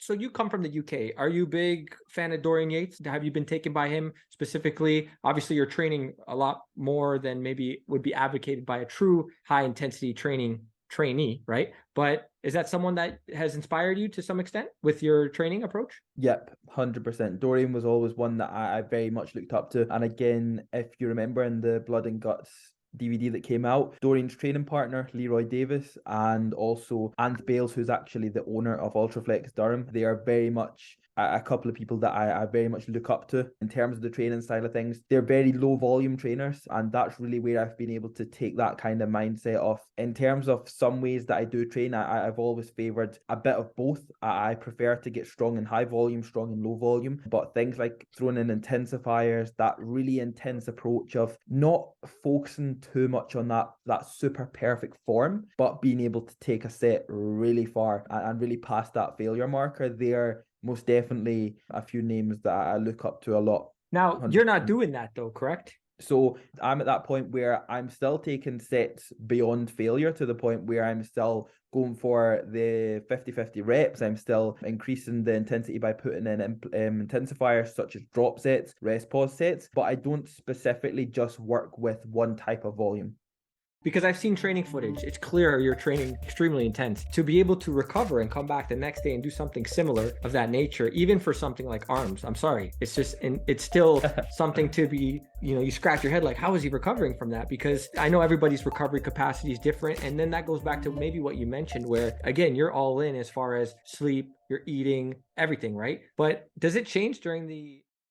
So you come from the UK. Are you a big fan of Dorian Yates? Have you been taken by him specifically? Obviously, you're training a lot more than maybe would be advocated by a true high intensity trainee, right? But is that someone that has inspired you to some extent with your training approach? Yep, 100%. Dorian was always one that I very much looked up to. And again, if you remember in the Blood and Guts DVD that came out, Dorian's training partner, Leroy Davis, and also Ant Bales, who's actually the owner of Ultraflex Durham, they are very much a couple of people that I very much look up to in terms of the training style of things. They're very low volume trainers, and that's really where I've been able to take that kind of mindset off. In terms of some ways that I do train, I've always favoured a bit of both. I prefer to get strong in high volume, strong in low volume, but things like throwing in intensifiers, that really intense approach of not focusing too much on that super perfect form, but being able to take a set really far and really past that failure marker, they're most definitely a few names that I look up to a lot. Now, 100%. you're not doing that though, correct? So I'm at that point where I'm still taking sets beyond failure, to the point where I'm still going for the 50-50 reps. I'm still increasing the intensity by putting in intensifiers such as drop sets, rest pause sets, but I don't specifically just work with one type of volume. Because I've seen training footage. It's clear you're training extremely intense. To be able to recover and come back the next day and do something similar of that nature, even for something like arms, I'm sorry, it's just, it's still something to be, you scratch your head like, how is he recovering from that? Because I know everybody's recovery capacity is different. And then that goes back to maybe what you mentioned, where again, you're all in as far as sleep, you're eating, everything, right? But does it change during the